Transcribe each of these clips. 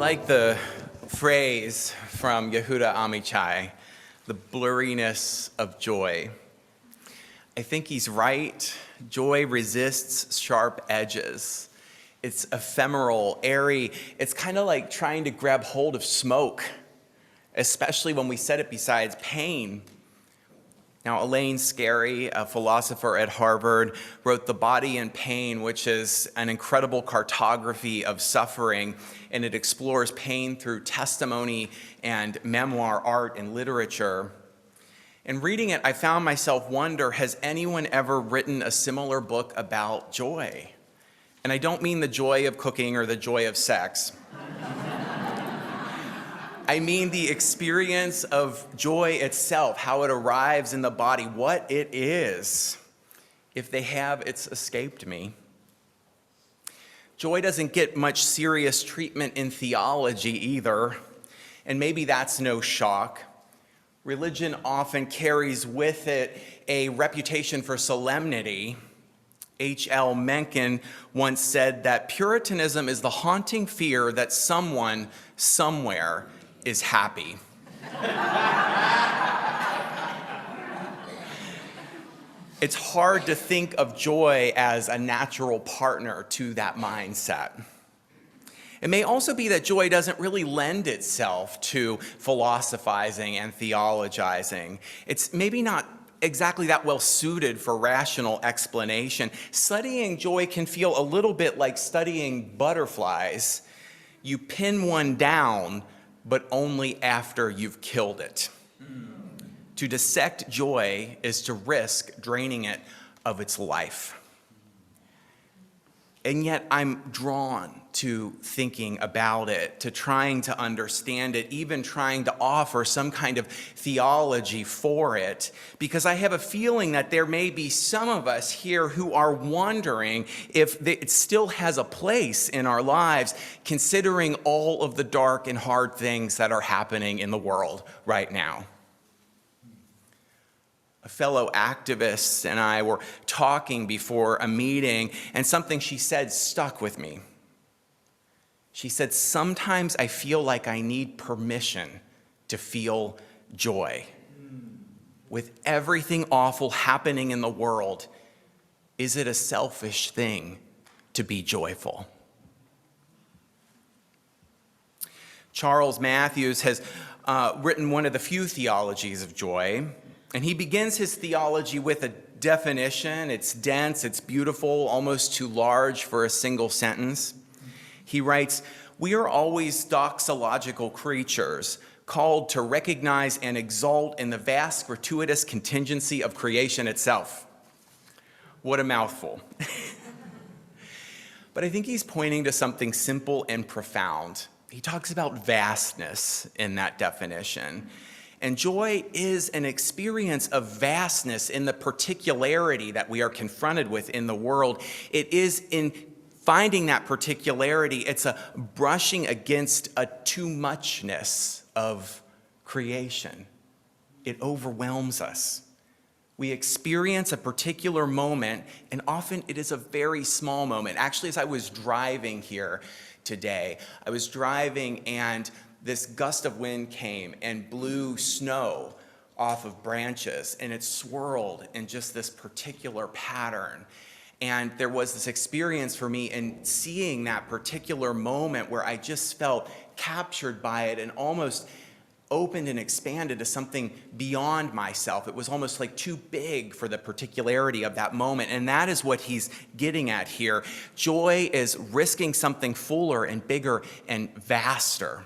like the phrase from Yehuda Amichai, the blurriness of joy. I think he's right. Joy resists sharp edges. It's ephemeral, airy. It's kind of like trying to grab hold of smoke, especially when we set it beside pain. Now, Elaine Scarry, a philosopher at Harvard, wrote The Body in Pain, which is an incredible cartography of suffering, and it explores pain through testimony and memoir, art, and literature. In reading it, I found myself wonder, has anyone ever written a similar book about joy? And I don't mean the joy of cooking or the joy of sex. I mean the experience of joy itself, how it arrives in the body, what it is. If they have, it's escaped me. Joy doesn't get much serious treatment in theology either, and maybe that's no shock. Religion often carries with it a reputation for solemnity. H.L. Mencken once said that Puritanism is the haunting fear that someone, somewhere, is happy. It's hard to think of joy as a natural partner to that mindset. It may also be that joy doesn't really lend itself to philosophizing and theologizing. It's maybe not exactly that well suited for rational explanation. Studying joy can feel a little bit like studying butterflies. You pin one down, but only after you've killed it. To dissect joy is to risk draining it of its life. And yet I'm drawn to thinking about it, to trying to understand it, even trying to offer some kind of theology for it, because I have a feeling that there may be some of us here who are wondering if it still has a place in our lives, considering all of the dark and hard things that are happening in the world right now. A fellow activist and I were talking before a meeting, and something she said stuck with me. She said, "Sometimes I feel like I need permission to feel joy. With everything awful happening in the world, is it a selfish thing to be joyful?" Charles Matthews has written one of the few theologies of joy. And he begins his theology with a definition. It's dense, it's beautiful, almost too large for a single sentence. He writes, "We are always doxological creatures, called to recognize and exult in the vast gratuitous contingency of creation itself." What a mouthful. But I think he's pointing to something simple and profound. He talks about vastness in that definition. And joy is an experience of vastness in the particularity that we are confronted with in the world. It is in finding that particularity, it's a brushing against a too muchness of creation. It overwhelms us. We experience a particular moment, and often it is a very small moment. Actually, as I was driving here today, I was driving and this gust of wind came and blew snow off of branches, and it swirled in just this particular pattern. And there was this experience for me in seeing that particular moment where I just felt captured by it and almost opened and expanded to something beyond myself. It was almost like too big for the particularity of that moment. And that is what he's getting at here. Joy is risking something fuller and bigger and vaster.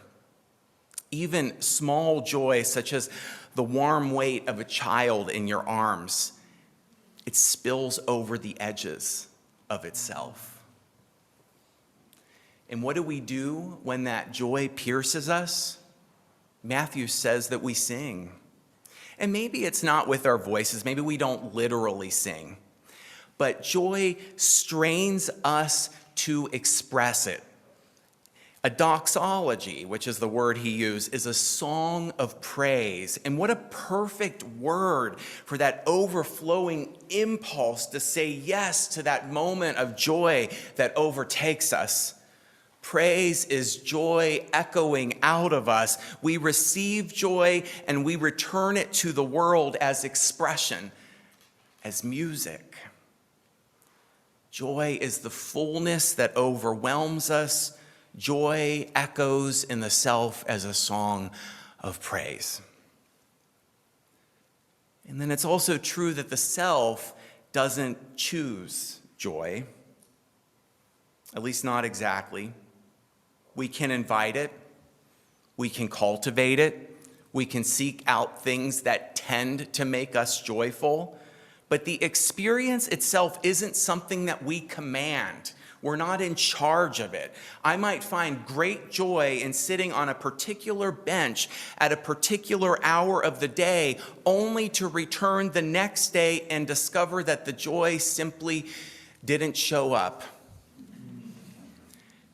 Even small joy, such as the warm weight of a child in your arms, it spills over the edges of itself. And what do we do when that joy pierces us? Matthew says that we sing. And maybe it's not with our voices, maybe we don't literally sing, but joy strains us to express it. A doxology, which is the word he used, is a song of praise. And what a perfect word for that overflowing impulse to say yes to that moment of joy that overtakes us. Praise is joy echoing out of us. We receive joy and we return it to the world as expression, as music. Joy is the fullness that overwhelms us. Joy echoes in the self as a song of praise. And then it's also true that the self doesn't choose joy, at least not exactly. We can invite it, we can cultivate it, we can seek out things that tend to make us joyful, but the experience itself isn't something that we command. We're not in charge of it. I might find great joy in sitting on a particular bench at a particular hour of the day, only to return the next day and discover that the joy simply didn't show up.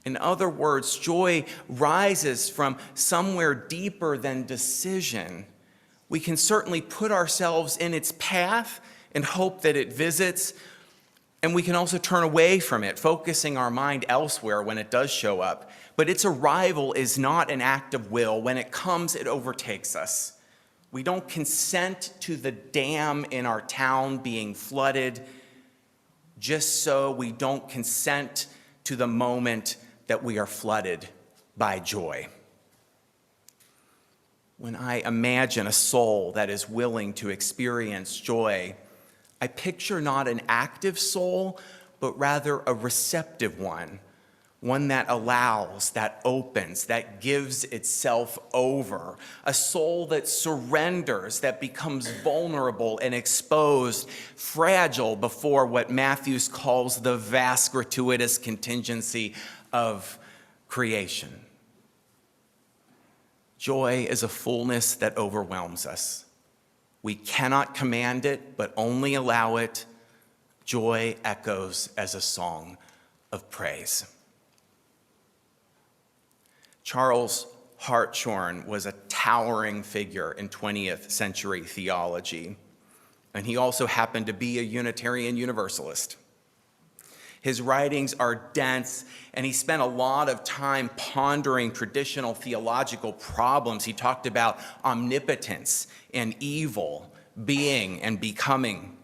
In other words, joy rises from somewhere deeper than decision. We can certainly put ourselves in its path and hope that it visits, and we can also turn away from it, focusing our mind elsewhere when it does show up. But its arrival is not an act of will. When it comes, it overtakes us. We don't consent to the dam in our town being flooded, just so we don't consent to the moment that we are flooded by joy. When I imagine a soul that is willing to experience joy, I picture not an active soul, but rather a receptive one that allows, that opens, that gives itself over, a soul that surrenders, that becomes vulnerable and exposed, fragile before what Matthew calls the vast gratuitous contingency of creation. Joy is a fullness that overwhelms us. We cannot command it, but only allow it. Joy echoes as a song of praise. Charles Hartshorne was a towering figure in 20th century theology, and he also happened to be a Unitarian Universalist. His writings are dense, and he spent a lot of time pondering traditional theological problems. He talked about omnipotence and evil, being and becoming.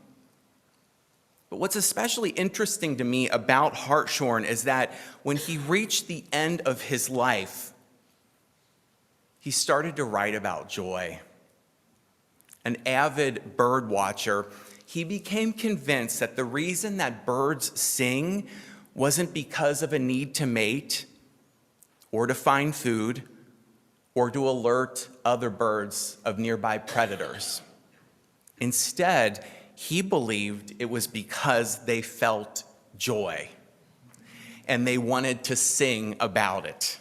But what's especially interesting to me about Hartshorne is that when he reached the end of his life, he started to write about joy. An avid bird watcher, he became convinced that the reason that birds sing wasn't because of a need to mate or to find food or to alert other birds of nearby predators. Instead, he believed it was because they felt joy and they wanted to sing about it.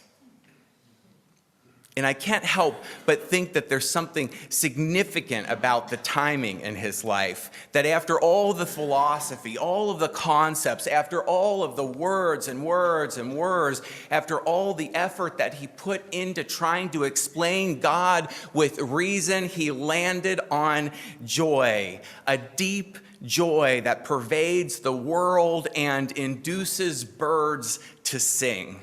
And I can't help but think that there's something significant about the timing in his life, that after all the philosophy, all of the concepts, after all of the words and words and words, after all the effort that he put into trying to explain God with reason, he landed on joy, a deep joy that pervades the world and induces birds to sing.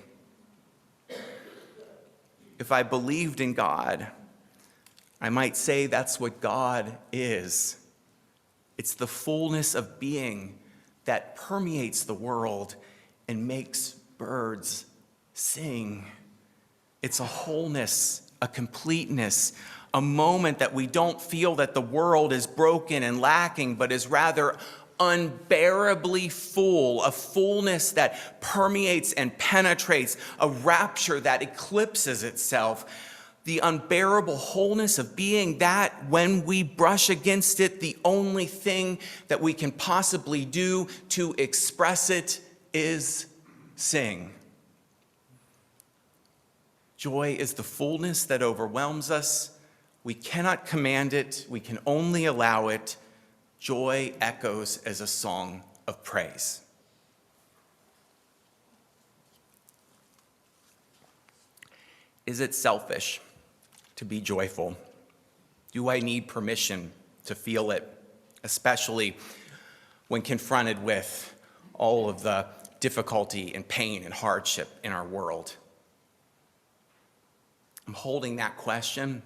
If I believed in God, I might say that's what God is. It's the fullness of being that permeates the world and makes birds sing. It's a wholeness, a completeness, a moment that we don't feel that the world is broken and lacking, but is rather unbearably full, a fullness that permeates and penetrates, a rapture that eclipses itself, the unbearable wholeness of being that when we brush against it, the only thing that we can possibly do to express it is sing. Joy is the fullness that overwhelms us. We cannot command it, we can only allow it. Joy echoes as a song of praise. Is it selfish to be joyful? Do I need permission to feel it, especially when confronted with all of the difficulty and pain and hardship in our world? I'm holding that question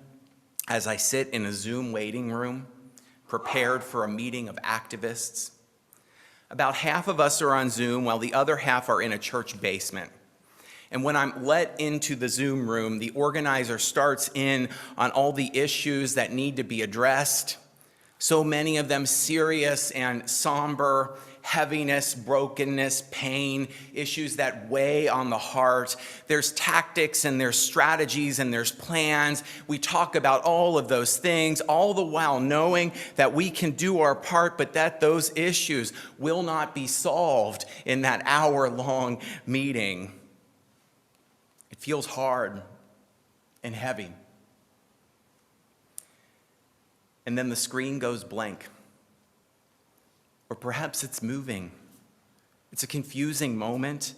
as I sit in a Zoom waiting room, prepared for a meeting of activists. About half of us are on Zoom while the other half are in a church basement. And when I'm let into the Zoom room, the organizer starts in on all the issues that need to be addressed. So many of them serious and somber, heaviness, brokenness, pain, issues that weigh on the heart. There's tactics and there's strategies and there's plans. We talk about all of those things, all the while knowing that we can do our part, but that those issues will not be solved in that hour-long meeting. It feels hard and heavy. And then the screen goes blank. Or perhaps it's moving. It's a confusing moment.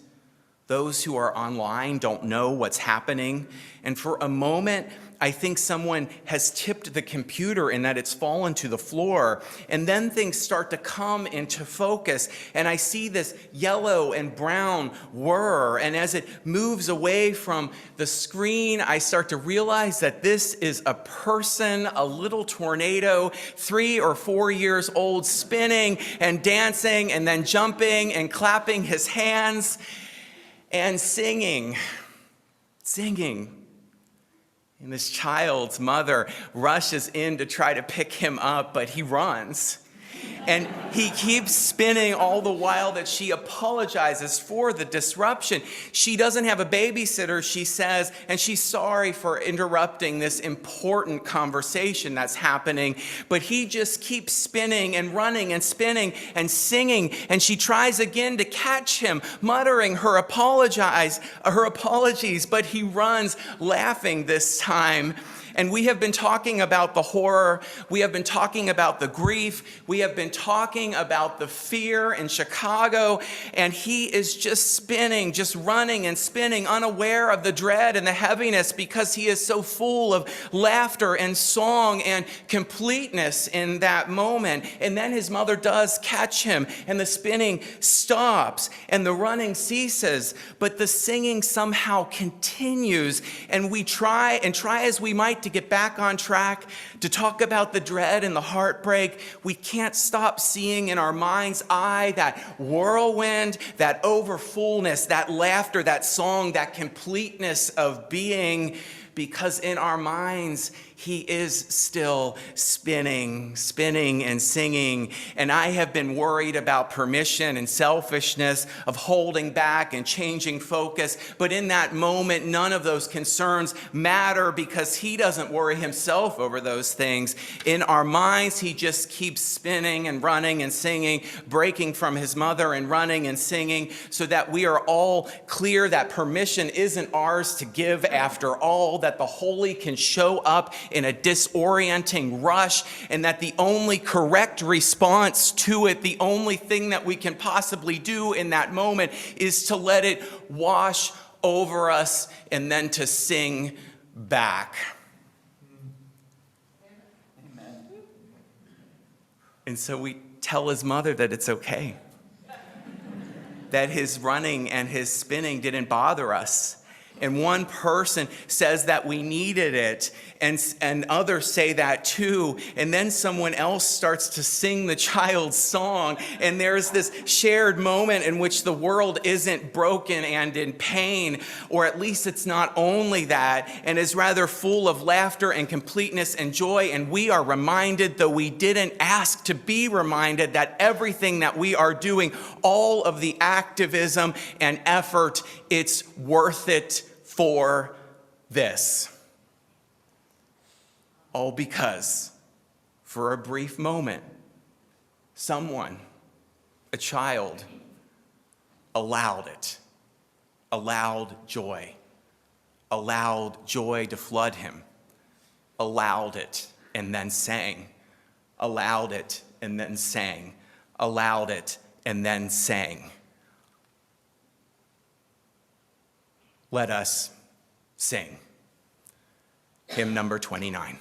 Those who are online don't know what's happening. And for a moment, I think someone has tipped the computer in that it's fallen to the floor. And then things start to come into focus. And I see this yellow and brown whir. And as it moves away from the screen, I start to realize that this is a person, a little tornado, 3 or 4 years old, spinning and dancing and then jumping and clapping his hands and singing. And this child's mother rushes in to try to pick him up, but he runs. And he keeps spinning all the while that she apologizes for the disruption. She doesn't have a babysitter, she says, and she's sorry for interrupting this important conversation that's happening. But he just keeps spinning and running and spinning and singing. And she tries again to catch him, muttering her apologies, but he runs laughing this time. And we have been talking about the horror, we have been talking about the grief, we have been talking about the fear in Chicago, and he is just spinning, just running and spinning, unaware of the dread and the heaviness because he is so full of laughter and song and completeness in that moment. And then his mother does catch him, and the spinning stops, and the running ceases, but the singing somehow continues, and we try as we might to get back on track, to talk about the dread and the heartbreak. We can't stop seeing in our mind's eye that whirlwind, that overfullness, that laughter, that song, that completeness of being, because in our minds, he is still spinning and singing. And I have been worried about permission and selfishness, of holding back and changing focus. But in that moment, none of those concerns matter because he doesn't worry himself over those things. In our minds, he just keeps spinning and running and singing, breaking from his mother and running and singing, so that we are all clear that permission isn't ours to give after all, that the holy can show up in a disorienting rush, and that the only correct response to it, the only thing that we can possibly do in that moment, is to let it wash over us and then to sing back. Amen. And so we tell his mother that it's okay, that his running and his spinning didn't bother us. And one person says that we needed it, and others say that too. And then someone else starts to sing the child's song, and there's this shared moment in which the world isn't broken and in pain, or at least it's not only that, and is rather full of laughter and completeness and joy. And we are reminded, though we didn't ask to be reminded, that everything that we are doing, all of the activism and effort, it's worth it for this. All because, for a brief moment, someone, a child, allowed it, allowed joy to flood him, allowed it and then sang, allowed it and then sang, allowed it and then sang. Let us sing. Hymn number 29.